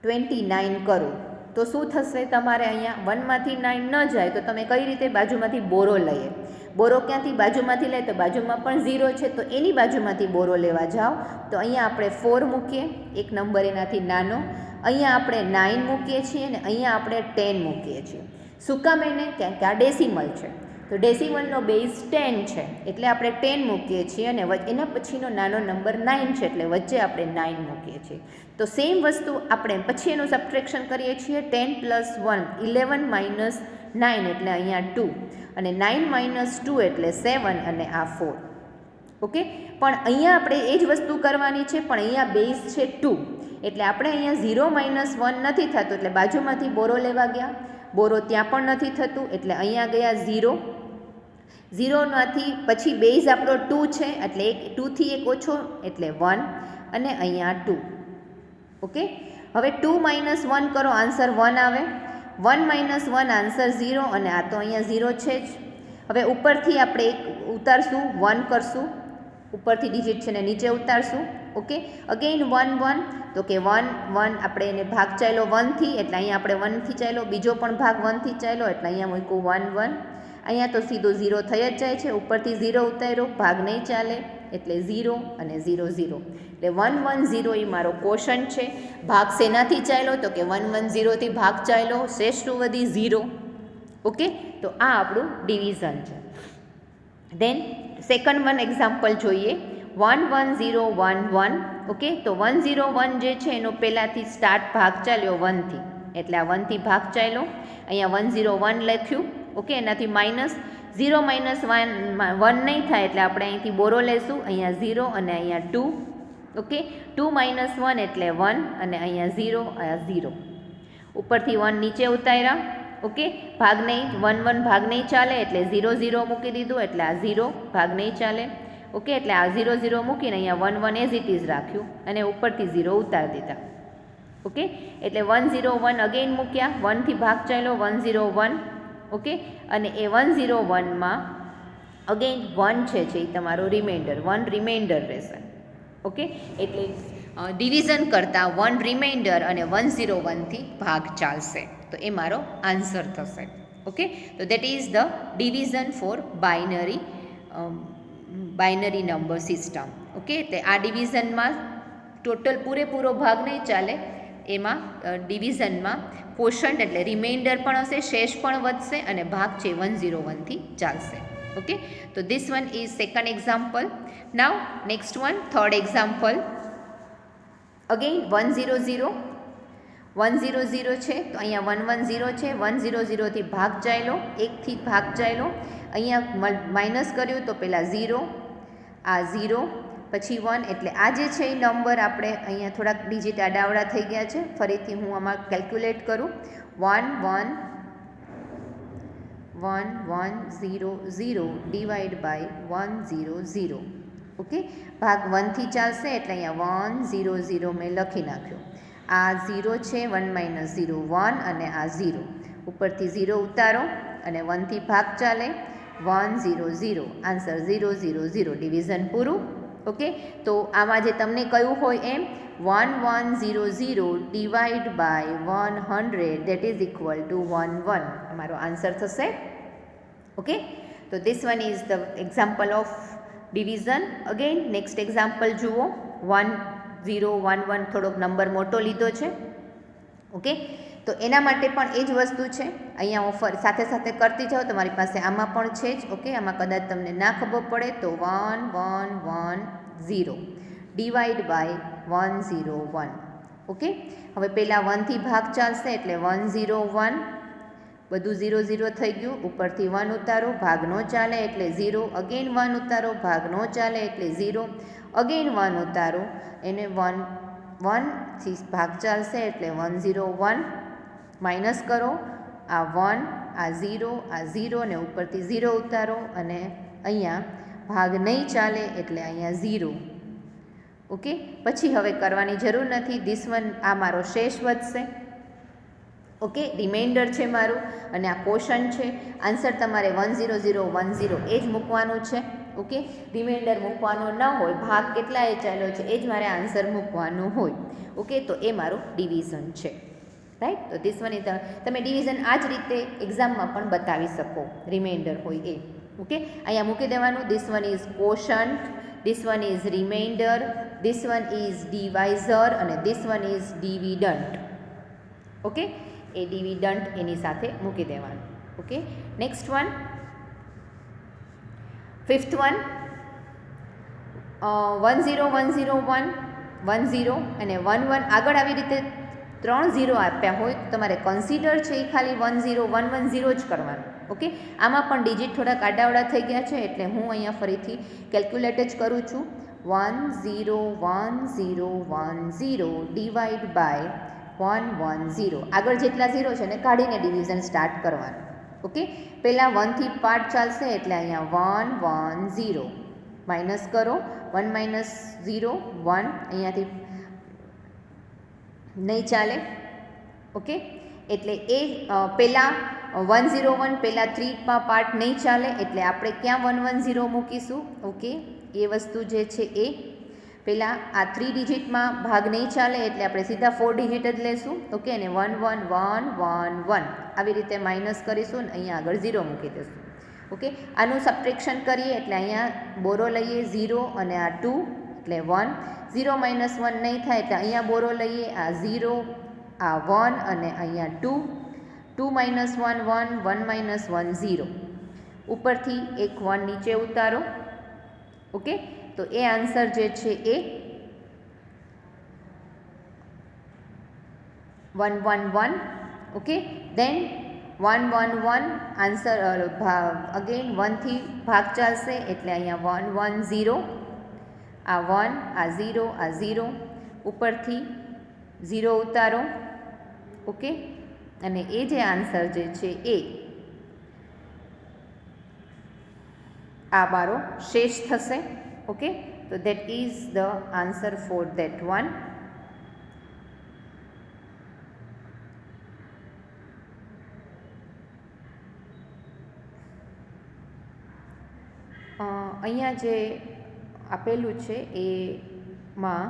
29 કરો તો શું થશે, તમારે અહીંયા 1 માંથી 9 ન જાય તો તમે કઈ રીતે બાજુમાંથી બોરો લઈએ. બોરો ક્યાંથી બાજુમાંથી લે તો બાજુમાં પણ 0 છે તો એની બાજુમાંથી બોરો લેવા જાઓ. તો અહીંયા આપણે 4 મૂકીએ, એક નંબર એનાથી નાનો, અહીંયા આપણે 9 મૂકીએ છીએ અને અહીંયા આપણે 10 મૂકીએ છીએ. શું કામ એને, કારણ કે આ ડેસિમલ છે તો ડેસિમલનો બેઝ 10 છે એટલે આપણે 10 મૂકીએ છીએ અને એના પછીનો નાનો નંબર 9 છે એટલે વચ્ચે આપણે 9 મૂકીએ છીએ. તો સેમ વસ્તુ આપણે પછી એનું સબટ્રેક્શન કરીએ છીએ. 10 + 1 11 માઇનસ 9 એટલે અહીંયા 2 અને 9 માઇનસ 2 એટલે 7 અને આ 4. ઓકે, પણ અહીંયા આપણે એ જ વસ્તુ કરવાની છે, પણ અહીંયા બેઝ છે 2 એટલે આપણે અહીંયા 0 માઇનસ 1 નથી થતું એટલે બાજુમાંથી બોરો લેવા ગયા, બોરો ત્યાં પણ નથી થતું એટલે અહીંયા ગયા 0. 0માંથી પછી બેઝ આપણો 2 છે એટલે 2 થી 1 ઓછો એટલે 1 અને અહીંયા 2. ઓકે, હવે 2 માઇનસ 1 કરો, આન્સર 1 આવે. 1 માઇનસ 1 આન્સર 0 અને આ તો અહીંયા 0 છે જ. હવે ઉપરથી આપણે એક ઉતારશું, 1 કરશું, ઉપરથી ડિજિટ છે ને નીચે ઉતારશું. ઓકે, અગેઇન 1 1 તો કે 1 1 આપણે એને ભાગ ચાલ્યો 1 થી એટલે અહીંયા આપણે 1 થી ચાલ્યો, બીજો પણ ભાગ 1 થી ચાલ્યો એટલે અહીંયા મૂક્યું 1 1. અહીંયા તો સીધો 0 થઈ જ જાય છે, ઉપરથી 0 ઉતાર્યો, ભાગ નહીં ચાલે એટલે 0 અને 0 0 એટલે 110 એ મારો કોશન્ટ છે. ભાગ શેનાથી ચાલ્યો તો કે 110 થી ભાગ ચાલ્યો, શેષ શું વધી 0. ઓકે, તો આ આપણું ડિવિઝન છે. દેન સેકન્ડ વન એક્ઝામ્પલ જોઈએ. 11011. ઓકે, તો 101 જે છે એનો પહેલાંથી સ્ટાર્ટ ભાગ ચાલ્યો 1 થી એટલે આ 1 થી ભાગ ચાલ્યો, અહીંયા 101 લખ્યું. ઓકે, એનાથી માઇનસ 0 માઇનસ 1 નહીં થાય એટલે આપણે અહીંથી બોરો લેશું, અહીંયા 0 અને અહીંયા 2. ઓકે, 2 માઇનસ 1 એટલે 1 અને અહીંયા 0 આ 0, ઉપરથી 1 નીચે ઉતાર્યા. ઓકે, ભાગ નહીં 1 1 ભાગ નહીં ચાલે એટલે 0 0 મૂકી દીધું એટલે આ 0 ભાગ નહીં ચાલે. ઓકે, એટલે આ 0 0 મૂકીને અહીંયા 1 1 એઝ ઇટ ઇઝ રાખ્યું અને ઉપરથી 0 ઉતારી દીધા. ઓકે, એટલે 101 અગેઇન મૂક્યા, 1 થી ભાગ ચાલ્યો 101. ઓકે, અને એ 101માં અગેઇન 1 છે એ તમારો રિમાઇન્ડર, 1 રિમાઇન્ડર રહેશે. ઓકે, એટલે ડિવિઝન કરતાં 1 રિમાઇન્ડર અને 101થી ભાગ ચાલશે તો એ મારો આન્સર થશે. ઓકે, તો that is the division for binary binary number system. Okay, તે આ ડિવિઝનમાં ટોટલ પૂરેપૂરો ભાગ નહીં ચાલે, એમાં ડિવિઝનમાં ક્વોશન્ટ એટલે રિમાઇન્ડર પણ હશે, શેષ પણ વધશે અને ભાગ છે 101થી ચાલશે. ઓકે, તો this one is second example. Now next one, third example. Again 100 100 છે, તો અહીંયા 110 છે, 100થી ભાગ ચાલ્યો, 1થી ભાગ ચાલ્યો, અહીંયા માઇનસ કર્યું તો પહેલાં 0, આ 0, પછી 1, એટલે આ જે છે એ નંબર આપણે અહીંયા થોડાક ડિજિટ આડાવડા થઈ ગયા છે. ફરીથી હું આમાં કેલ્ક્યુલેટ કરું. 110 ડિવાઈડ બાય 100. ઓકે, ભાગ 1થી ચાલશે એટલે અહીંયા 100 મેં લખી નાખ્યો. આ 0 છે, 1 - 0 1 અને આ 0, ઉપરથી 0 ઉતારો અને 1થી ભાગ ચાલે, 100, આન્સર 000, ડિવિઝન પૂરું. ઓકે, તો આમાં જે તમને કહ્યું હોય એમ 1100 divide by 100 that is equal to 11, અમારો આન્સર થશે. ઓકે, તો this one is the example of division. Again next example જુઓ. 1011 થોડોક નંબર મોટો લીધો છે. ઓકે, તો એના માટે પણ એ જ વસ્તુ છે. અહીંયા હું સાથે સાથે કરતી જાઉં, તમારી પાસે આમાં પણ છે જ. ઓકે, આમાં કદાચ તમને ના ખબર પડે તો 1110 ડિવાઈડ બાય 101. ઓકે, હવે પહેલાં 1થી ભાગ ચાલશે એટલે 101, બધું 00 થઈ ગયું, ઉપરથી 1 ઉતારો, ભાગ ન ચાલે એટલે 0, અગેન 1 ઉતારો, ભાગ ન ચાલે એટલે 0, અગેન 1 ઉતારો, એને 1થી ભાગ ચાલશે એટલે 101, માઇનસ કરો, આ 1, આ 0, આ 0 ને ઉપરથી 0 ઉતારો અને અહીંયા ભાગ નહીં ચાલે એટલે અહીંયા 0. ઓકે, પછી હવે કરવાની જરૂર નથી. ધીસ વન, આ મારો શેષ વધશે. ઓકે, રિમાઇન્ડર છે મારું અને આ ક્વોશન્ટ છે. આન્સર તમારે 10010 એ જ મૂકવાનું છે. ઓકે, રિમાઇન્ડર મૂકવાનો ન હોય, ભાગ કેટલાએ ચાલ્યો છે એ જ મારે આન્સર મૂકવાનું હોય. ઓકે, તો એ મારું ડિવિઝન છે. રાઈટ, તો ધીસ વન ઇઝ, તમે ડિવિઝન આ જ રીતે એક્ઝામમાં પણ બતાવી શકો, રિમાઇન્ડર હોય એ. ઓકે, અહીંયા મૂકી દેવાનું. This one is quotient, this one is remainder, this one is divisor અને this one is dividend. Okay, એ ડિવિડન્ટ એની સાથે મૂકી દેવાનું. Okay, next one, fifth one. 10101 10 અને 11 આગળ આવી રીતે 3 0 આપ્યા હોય તો તમારે કન્સિડર છે એ ખાલી 10110 જ કરવાનું. ઓકે, આમાં પણ ડિજિટ થોડાક આડાવડા થઈ ગયા છે એટલે હું અહીંયા ફરીથી કેલ્ક્યુલેટ જ કરું છું. 10110 ડિવાઈડ બાય 110, આગળ જેટલા 0 છે ને કાઢીને ડિવિઝન સ્ટાર્ટ કરવાનું. ઓકે, પહેલાં 1થી પાર્ટ ચાલશે એટલે અહીંયા 110, માઇનસ કરો, 1 - 0 1, અહીંયાથી નહીં ચાલે. ઓકે, એટલે એ પહેલાં 101 પહેલાં 3માં પાર્ટ નહીં ચાલે એટલે આપણે ક્યાં 110 મૂકીશું. ઓકે, એ વસ્તુ જે છે એ પહેલાં આ 3 ડિજિટમાં ભાગ નહીં ચાલે એટલે આપણે સીધા 4 ડિજિટ જ લેશું. ઓકે, અને 11111 આવી રીતે માઇનસ કરીશું ને અહીંયા આગળ 0 મૂકી દઈશું. ઓકે, આનું સબટ્રેક્શન કરીએ એટલે અહીંયા બોરો લઈએ 0 અને આ 2 એટલે 1, 0 - 1 નહીં થાય એટલે અહીંયા બોરો લઈએ, આ 0, આ 1 અને અહીંયા 2, 2 - 1 1, 1 - 1 0, ઉપરથી એક 1 નીચે ઉતારો. ઓકે, તો એ આન્સર જે છે એ 111. ઓકે, દેન 111 આન્સર અગેન 1થી ભાગ ચાલશે એટલે અહીંયા 110, આ 1, આ 0, આ 0, ઉપરથી 0 ઉતારો. ઓકે, અને એ જે આન્સર જે છે એ આ મારો શેષ થશે. ઓકે, તો that is the answer for that one. અહીંયા જે આપેલું છે એમાં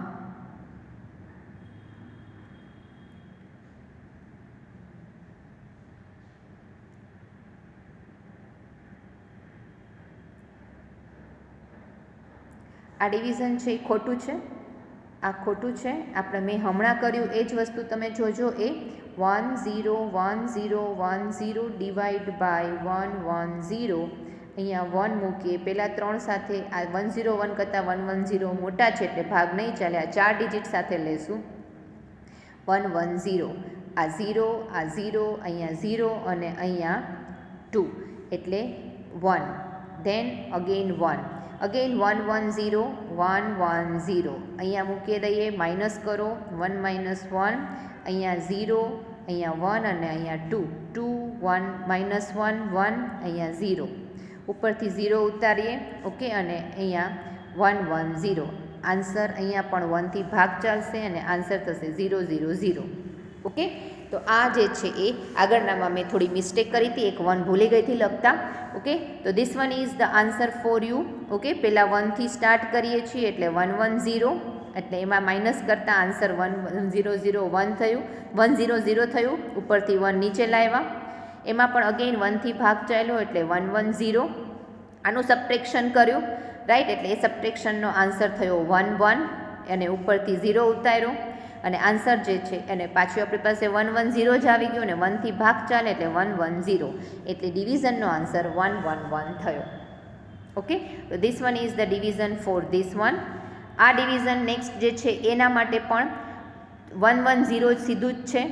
આ ડિવિઝન છે એ ખોટું છે, આ ખોટું છે. આપણે મેં હમણાં કર્યું એ જ વસ્તુ તમે જોજો. એ 1 0 1 0 1 0 ડિવાઈડ બાય 1 1 0. અહીંયા 1 મૂકીએ, પહેલાં 3 સાથે આ 101 કરતાં 110 મોટા છે એટલે ભાગ નહીં ચાલે. આ 4 ડિજિટ સાથે લેશું. 110, આ 0, આ 0, અહીંયા 0 અને અહીંયા 2 એટલે 1. Then again 1, again 110 110. અહીંયા મૂકી દઈએ, માઇનસ કરો, 1 માઇનસ 1, અહીંયા 0, અહીંયા 1 અને અહીંયા 2 2 1 માઇનસ 1 1, અહીંયા 0, ઉપરથી 0 ઉતારીએ. ઓકે, અને અહીંયા 110. આન્સર અહીંયા પણ 1થી ભાગ ચાલશે અને આન્સર થશે 0 0 0. ઓકે, તો આ જે છે એ આગળનામાં મેં થોડી મિસ્ટેક કરી હતી, એક 1 ભૂલી ગઈ હતી લખતા. ઓકે, તો this one is the answer for you. Okay, પહેલાં 1થી સ્ટાર્ટ કરીએ છીએ એટલે 110, એટલે એમાં માઇનસ કરતાં આન્સર 1 થયું, 100 થયું. ઉપરથી 1 નીચે લાવ્યા, એમાં પણ અગેન 1થી ભાગ ચાલ્યો એટલે 110. આનું સબટ્રેક્શન કર્યું, રાઈટ, એટલે એ સબટ્રેક્શનનો આન્સર થયો 1 1 અને ઉપરથી 0 ઉતાર્યો અને આન્સર જે છે એને પાછું આપણી પાસે 110 જ આવી ગયું અને 1થી ભાગ ચાલે એટલે 110, એટલે ડિવિઝનનો આન્સર 111 થયો. ઓકે, તો this one is the division for this one. આ ડિવિઝન નેક્સ્ટ જે છે એના માટે પણ 110 સીધું જ છે.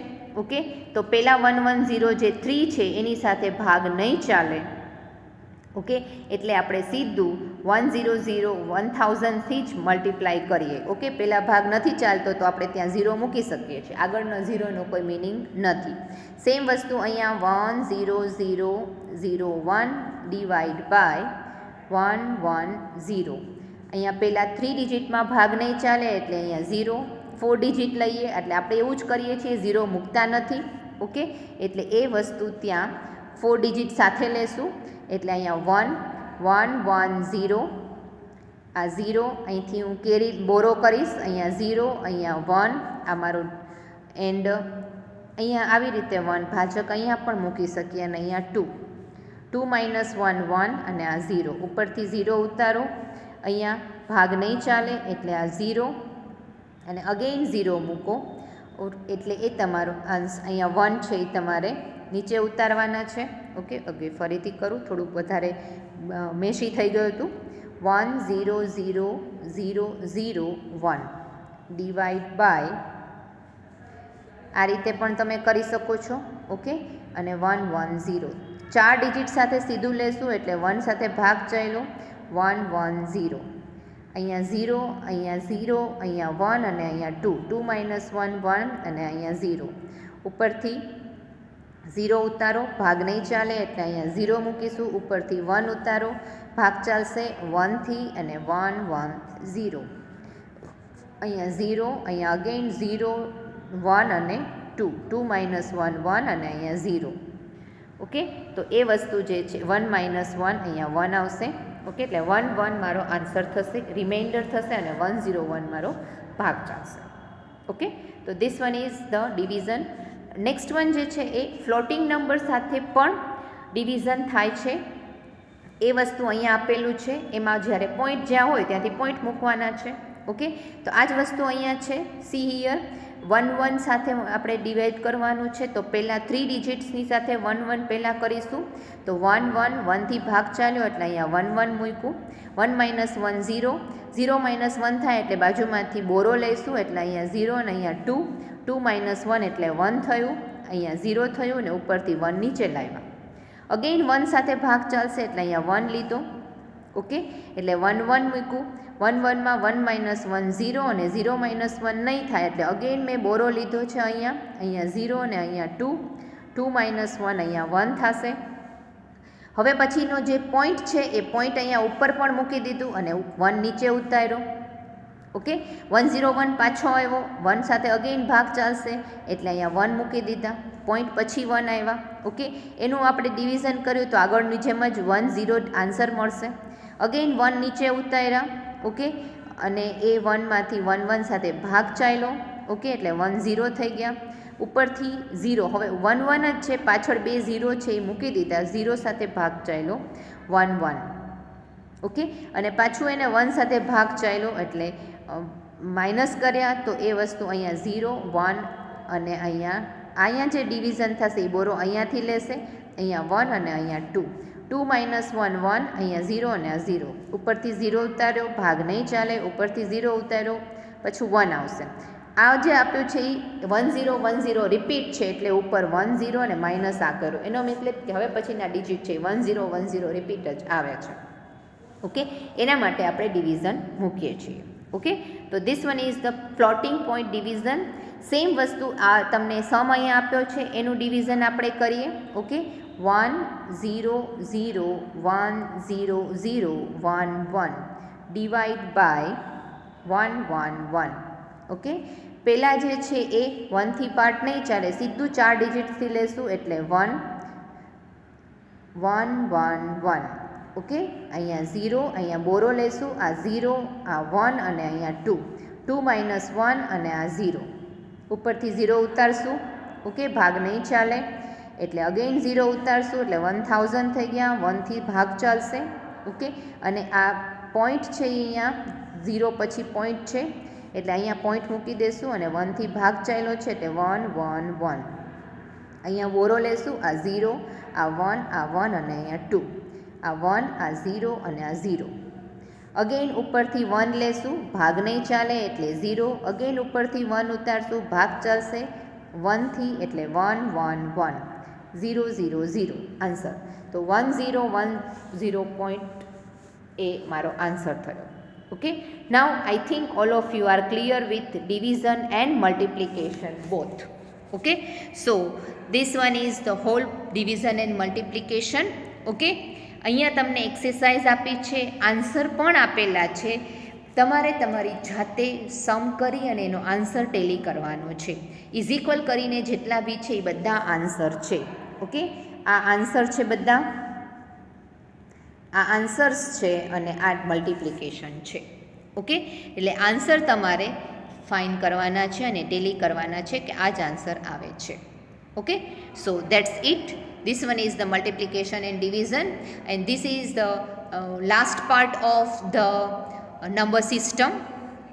ઓકે, તો પહેલાં 110 જે 3 છે એની સાથે ભાગ નહીં ચાલે. ઓકે, એટલે આપણે સીધું 100 1000થી જ મલ્ટીપ્લાય કરીએ. ઓકે, પહેલાં ભાગ નથી ચાલતો તો આપણે ત્યાં 0 મૂકી શકીએ છીએ, આગળનો 0નો કોઈ મિનિંગ નથી. સેમ વસ્તુ અહીંયા 10001 ડિવાઈડ બાય 110. અહીંયા પહેલાં 3 ડિજિટમાં ભાગ નહીં ચાલે એટલે અહીંયા 0. 4 ડિજિટ લઈએ એટલે આપણે એવું જ કરીએ છીએ, 0 મૂકતા નથી. ઓકે, એટલે એ વસ્તુ ત્યાં 4 ડિજિટ સાથે લેશું એટલે અહીંયા 1 1 1 0. આ 0 અહીંથી હું બોરો કરીશ, અહીંયા 0, અહીંયા 1, આ મારું એન્ડ. અહીંયા આવી રીતે 1 ભાજક અહીંયા પણ મૂકી શકીએ અને અહીંયા 2 2 માઇનસ 1 1 અને આ 0, ઉપરથી 0 ઉતારો, અહીંયા ભાગ નહીં ચાલે એટલે આ 0 અને અગેઇન 0 મૂકો એટલે એ તમારો આન્સર. અહીંયા 1 છે એ તમારે નીચે ઉતારવાના છે. ઓકે, ફરીથી કરું, થોડુંક વધારે મેશી થઈ ગયું હતું. 1000001 ડિવાઈડ બાય, આ રીતે પણ તમે કરી શકો છો. ઓકે, અને 110 4 ડિજિટ સાથે સીધું લેશું એટલે 1 સાથે ભાગ ચાલ્યો 110. અહીંયા 0, અહીંયા 0, અહીંયા 1 અને અહીંયા 2 2 માઇનસ 1 1 અને અહીંયા 0, ઉપરથી 0 ઉતારો, ભાગ નહીં ચાલે એટલે અહીંયા 0 મૂકીશું, ઉપરથી 1 ઉતારો, ભાગ ચાલશે 1થી અને 1 1 0. અહીંયા 0, અહીંયા અગેઇન 0 1 અને 2 2 માઇનસ 1 1 અને અહીંયા 0. ઓકે, તો એ વસ્તુ જે છે 1 માઇનસ 1 અહીંયા 1 આવશે. ઓકે, એટલે 1 1 મારો આન્સર થશે, રિમાઇન્ડર થશે અને 101 મારો ભાગ ચાલશે. ઓકે, તો this one is the division. Next one જે છે એ ફ્લોટિંગ નંબર સાથે પણ ડિવિઝન થાય છે. એ વસ્તુ અહીંયા આપેલું છે, એમાં જ્યારે પોઈન્ટ જ્યાં હોય ત્યાંથી પોઈન્ટ મૂકવાના છે. ઓકે, તો આ જ વસ્તુ અહીંયા છે. સી હિયર 1 1 સાથે આપણે ડિવાઈડ કરવાનું છે, તો પહેલાં 3 ડિજિટ્સની સાથે 1 1 પહેલાં કરીશું. તો 1 1 1થી ભાગ ચાલ્યો એટલે અહીંયા 1 1 મૂક્યું. 1 માઇનસ 1 0, 0 માઇનસ 1 થાય એટલે બાજુમાંથી બોરો લઈશું એટલે અહીંયા 0 અને અહીંયા 2 2 માઇનસ 1 એટલે 1 થયું, અહીંયા 0 થયું અને ઉપરથી 1 નીચે લાવ્યા. અગેઇન 1 સાથે ભાગ ચાલશે એટલે અહીંયા 1 લીધો. ઓકે, એટલે 1 1 મૂક્યું. 1 1 માં 1 માઇનસ 1 0 અને 0 માઇનસ 1 નહીં થાય એટલે અગેઇન મેં બોરો લીધો છે અહીંયા 0 અને અહીંયા 2 2 માઇનસ 1 અહીંયા 1 થશે. હવે પછીનો જે પોઈન્ટ છે એ પોઈન્ટ અહીંયા ઉપર પણ મૂકી દીધું અને 1 નીચે ઉતાર્યો. ઓકે, 101 પાછો આવ્યો, 1 સાથે અગેઇન ભાગ ચાલશે એટલે અહીંયા 1 મૂકી દીધા, પોઈન્ટ પછી 1 આવ્યા. ઓકે, એનું આપણે ડિવિઝન કર્યું તો આગળની જેમ જ 1 0 આન્સર મળશે. અગેઇન 1 નીચે ઉતાર્યા. ઓકે, અને એ 1 માંથી 1 1 સાથે ભાગ ચાલ્યો. ઓકે, એટલે 1 0 થઈ ગયા, ઉપરથી 0, હવે 1 1 જ છે, પાછળ 2 0 છે એ મૂકી દીધા, 0 સાથે ભાગ ચાલ્યો 1 1. ઓકે, અને પાછું એને 1 સાથે ભાગ ચાલ્યો એટલે માઇનસ કર્યા તો એ વસ્તુ અહીંયા 0 1 અને અહીંયા જે ડિવિઝન થશે એ બોરો અહીંયાથી લેશે, અહીંયા 1 અને અહીંયા 2 2 - 1 1, અહીંયા 0 અને આ 0, ઉપરથી 0 ઉતાર્યો, ભાગ નહીં ચાલે, ઉપરથી 0 ઉતાર્યો, પછી 1 આવશે. આ જે આપ્યું છે એ 1 0 1 0 રિપીટ છે એટલે ઉપર 1 0 અને માઇનસ આ કર્યો, એનો મતલબ કે હવે પછીના ડિજિટ છે 1 0 1 0 રિપીટ જ આવે છે. ઓકે, એના માટે આપણે ડિવિઝન મૂકીએ છીએ. ઓકે, તો this one is the floating point division. Same વસ્તુ આ તમને સમ અહીંયા આપ્યો છે એનું ડિવિઝન આપણે કરીએ. Okay, 1 0 0 1 0 0 1 1 divide by 1 1 1. ઓકે, પહેલાં જે છે એ 1થી પાર્ટ નહીં ચાલે, સીધું 4 ડિજિટથી લેશું એટલે 1 1 1 1. ઓકે, અહીંયા 0, અહીંયા બોરો લેશું, આ 0 આ 1 અને અહીંયા 2 2 - 1 અને આ 0, ઉપરથી 0 ઉતારશું. ઓકે, ભાગ નહીં ચાલે એટલે અગેઇન 0 ઉતારશું એટલે 1000 થઈ ગયા, 1થી ભાગ ચાલશે. ઓકે, અને આ પોઈન્ટ છે અહીંયા 0 પછી પોઈન્ટ છે એટલે અહીંયા પોઈન્ટ મૂકી દેશું અને 1થી ભાગ ચાલ્યો છે એટલે 1 1 1. અહીંયા બોરો લેશું, આ 0 આ 1 આ 1 અને અહીંયા 2, આ 1 આ 0 અને આ 0. અગેઇન ઉપરથી 1 લેશું, ભાગ નહીં ચાલે એટલે 0, અગેઇન ઉપરથી 1 ઉતારશું, ભાગ ચાલશે 1થી એટલે 1 1 1 0 0 0 આન્સર. તો 1 0 1 0 પોઈન્ટ એ મારો આન્સર થયો. Okay, now I think all of you are clear with division and multiplication both. Okay, so this one is the whole division and multiplication. Okay, અહીંયા તમને એક્સરસાઇઝ આપી છે, આન્સર પણ આપેલા છે, તમારે તમારી જાતે સમ કરી અને એનો આન્સર ટેલી કરવાનો છે. ઇઝ ઇક્વલ કરીને જેટલા બી છે એ બધા આન્સર છે. ઓકે, આ આન્સર છે બધા, આ આન્સર્સ છે અને આ મલ્ટિપ્લિકેશન છે. ઓકે, એટલે આન્સર તમારે ફાઇન કરવાના છે અને ટેલી કરવાના છે કે આ જ આન્સર આવે છે. Okay, so that's it. This one is the multiplication and division, and this is the last part of the number system.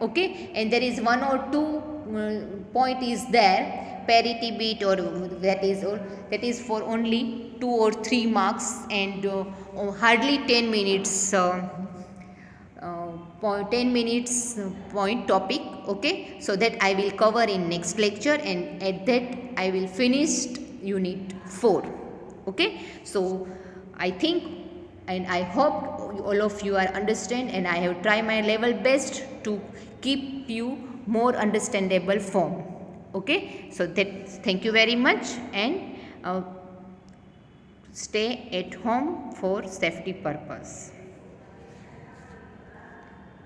Okay, and there is one or two point is there, parity bit, or that is for only 2 or 3 marks and hardly 10 minutes 10 minutes point topic. Okay, so that I will cover in next lecture, and at that I will finish unit 4. Okay, so I think and I hope all of you are understand, and I have tried my level best to keep you more understandable form. Okay, so that thank you very much, and stay at home for safety purpose.